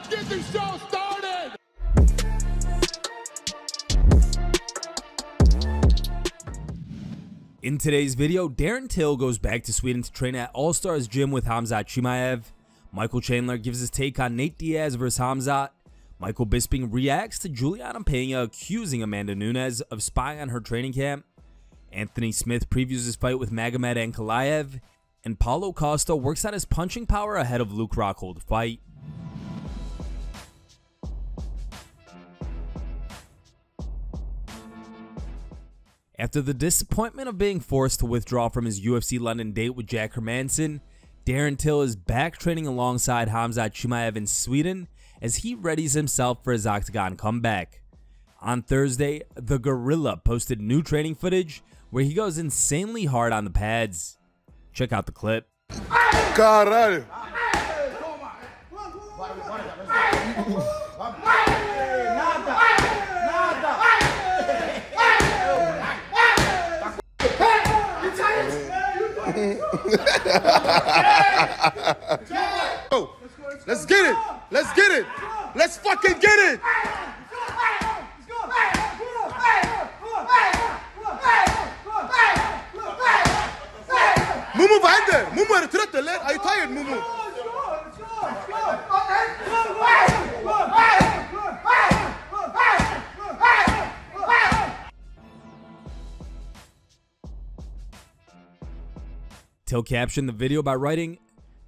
Let's get this show started! In today's video, Darren Till goes back to Sweden to train at Allstars Gym with Khamzat Chimaev. Michael Chandler gives his take on Nate Diaz versus Khamzat. Michael Bisping reacts to Julianna Pena accusing Amanda Nunes of spying on her training camp. Anthony Smith previews his fight with Magomed Ankalaev. And Paulo Costa works on his punching power ahead of Luke Rockhold fight. After the disappointment of being forced to withdraw from his UFC London date with Jack Hermansson, Darren Till is back training alongside Khamzat Chimaev in Sweden as he readies himself for his octagon comeback. On Thursday, the Gorilla posted new training footage where he goes insanely hard on the pads. Check out the clip. Caralho! Oh, let's get it! Let's get it! Let's fucking get it! Mumu, vad händer? Mumu, är du trött eller? Are you tired, Mumu? Till captioned the video by writing,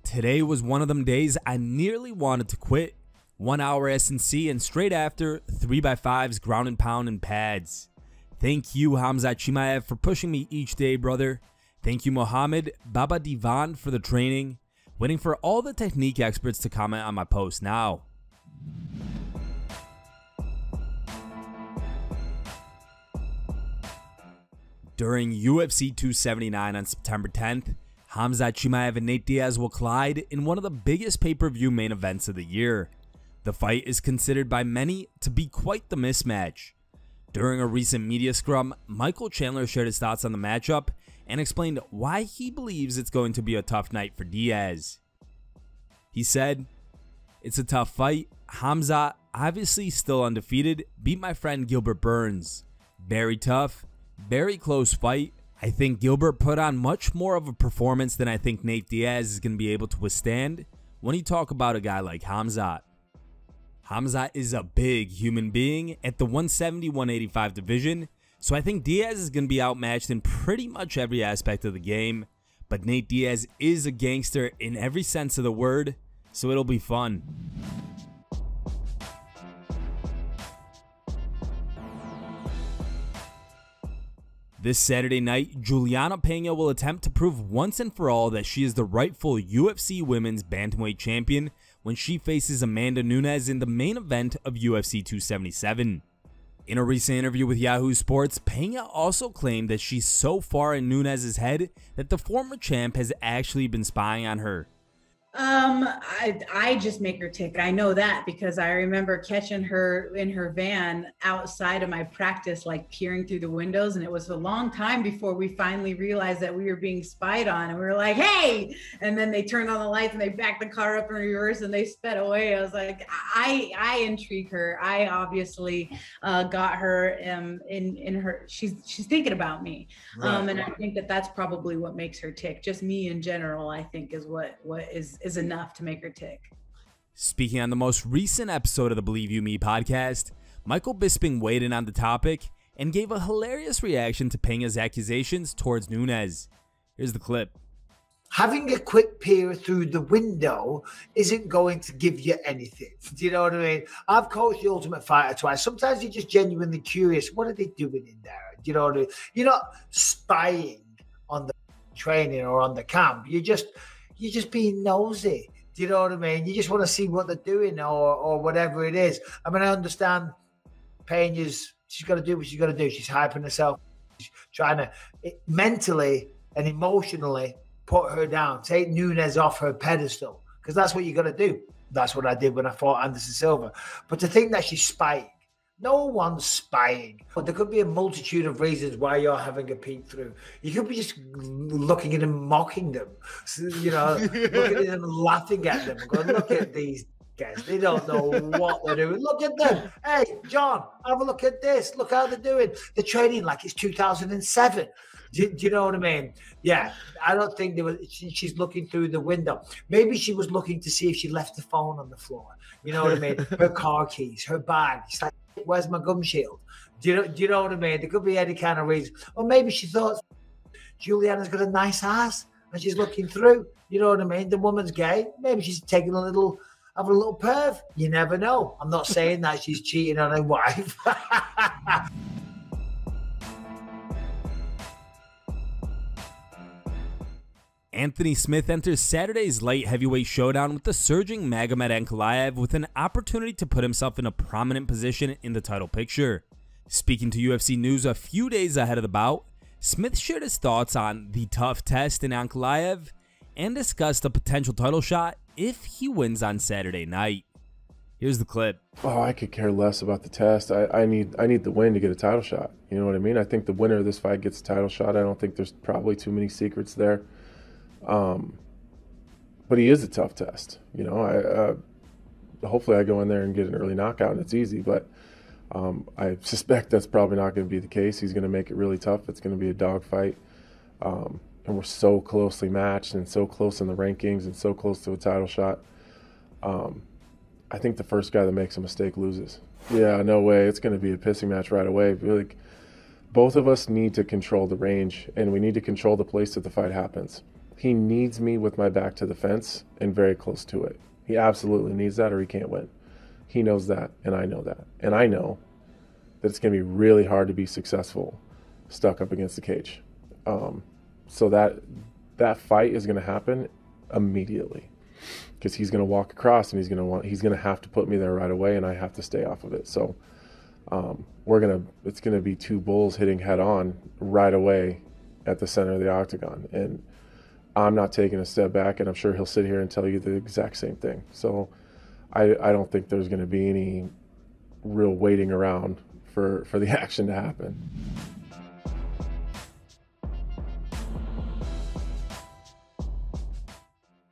"Today was one of them days I nearly wanted to quit. 1 hour S&C and straight after 3x5s ground and pound and pads. Thank you Khamzat Chimaev for pushing me each day, brother. Thank you Mohammed Baba Divan for the training. Waiting for all the technique experts to comment on my post now." During UFC 279 on September 10th, Khamzat Chimaev and Nate Diaz will collide in one of the biggest pay-per-view main events of the year. The fight is considered by many to be quite the mismatch. During a recent media scrum, Michael Chandler shared his thoughts on the matchup and explained why he believes it's going to be a tough night for Diaz. He said, "It's a tough fight. Khamzat, obviously still undefeated, beat my friend Gilbert Burns. Very tough, very close fight. I think Gilbert put on much more of a performance than I think Nate Diaz is going to be able to withstand when you talk about a guy like Khamzat. Khamzat is a big human being at the 170-185 division, so I think Diaz is going to be outmatched in pretty much every aspect of the game, but Nate Diaz is a gangster in every sense of the word, so it'll be fun." This Saturday night, Julianna Pena will attempt to prove once and for all that she is the rightful UFC Women's Bantamweight Champion when she faces Amanda Nunes in the main event of UFC 277. In a recent interview with Yahoo Sports, Pena also claimed that she's so far in Nunes' head that the former champ has actually been spying on her. I just make her tick. I know that because I remember catching her in her van outside of my practice, like peering through the windows. And it was a long time before we finally realized that we were being spied on. And we were like, "Hey!" And then they turned on the lights and they backed the car up in reverse and they sped away. I was like, I intrigue her. I obviously got her in her. She's thinking about me, right. And I think that that's probably what makes her tick. Just me in general, I think, is what is enough to make her tick. Speaking on the most recent episode of the Believe You Me podcast, Michael Bisping weighed in on the topic and gave a hilarious reaction to Pena's accusations towards Nunes. Here's the clip. Having a quick peer through the window isn't going to give you anything. Do you know what I mean? I've coached the Ultimate Fighter twice. Sometimes you're just genuinely curious. What are they doing in there? Do you know what I mean? You're not spying on the training or on the camp. You're just being nosy. Do you know what I mean? You just want to see what they're doing or whatever it is. I mean, I understand Pena's, she's got to do what she's got to do. She's hyping herself. She's trying to mentally and emotionally put her down, take Nunes off her pedestal, because that's what you got to do. That's what I did when I fought Anderson Silva. But to think that she's spying, no one's spying. But there could be a multitude of reasons why you're having a peek through. You could be just looking at them, mocking them, you know, looking at them, laughing at them, going, "Look at these dickheads. They don't know what they're doing. Look at them. Hey, John, have a look at this. Look how they're doing. They're training like it's 2007. Do you know what I mean? Yeah, I don't think she's looking through the window. Maybe she was looking to see if she left the phone on the floor. You know what I mean? Her car keys, her bag. She's like, where's my gum shield? Do you know what I mean? There could be any kind of reason. Or maybe she thought Julianna's got a nice ass and she's looking through. You know what I mean? The woman's gay. Having a little perv. You never know. I'm not saying that she's cheating on her wife. Anthony Smith enters Saturday's light heavyweight showdown with the surging Magomed Ankalaev with an opportunity to put himself in a prominent position in the title picture. Speaking to UFC News a few days ahead of the bout, Smith shared his thoughts on the tough test in Ankalaev and discussed a potential title shot if he wins on Saturday night. Here's the clip. Oh, I could care less about the test. I need the win to get a title shot. You know what I mean? I think the winner of this fight gets a title shot. I don't think there's probably too many secrets there. But he is a tough test. You know, hopefully I go in there and get an early knockout and it's easy, but I suspect that's probably not going to be the case. He's going to make it really tough. It's going to be a dogfight. And we're so closely matched and so close in the rankings and so close to a title shot. I think the first guy that makes a mistake loses. Yeah, no way. It's going to be a pissing match right away. Like, both of us need to control the range and we need to control the place that the fight happens. He needs me with my back to the fence and very close to it. He absolutely needs that or he can't win. He knows that, and I know that. And I know that it's going to be really hard to be successful stuck up against the cage. So that fight is going to happen immediately because he's going to walk across and he's going to have to put me there right away, and I have to stay off of it. So it's going to be two bulls hitting head on right away at the center of the octagon, and I'm not taking a step back, and I'm sure he'll sit here and tell you the exact same thing. So I don't think there's going to be any real waiting around for the action to happen.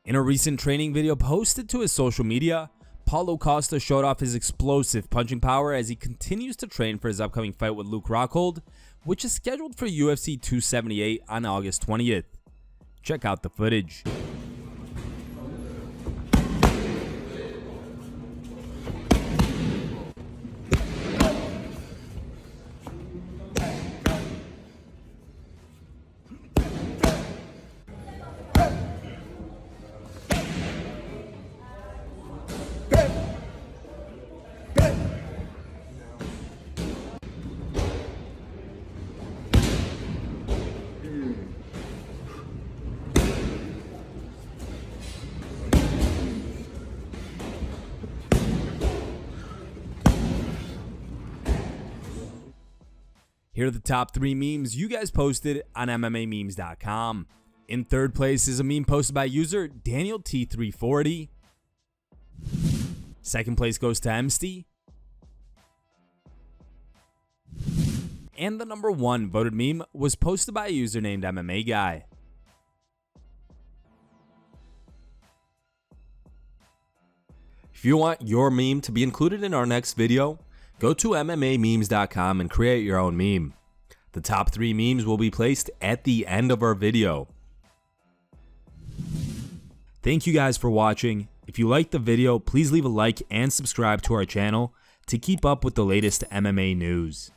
In a recent training video posted to his social media, Paulo Costa showed off his explosive punching power as he continues to train for his upcoming fight with Luke Rockhold, which is scheduled for UFC 278 on August 20th. Check out the footage. Here are the top 3 memes you guys posted on MMAmemes.com. In third place is a meme posted by user Daniel T340. Second place goes to Emsty. And the number 1 voted meme was posted by a user named MMA Guy. If you want your meme to be included in our next video, go to MMAmemes.com and create your own meme. The top 3 memes will be placed at the end of our video. Thank you guys for watching. If you liked the video, please leave a like and subscribe to our channel to keep up with the latest MMA news.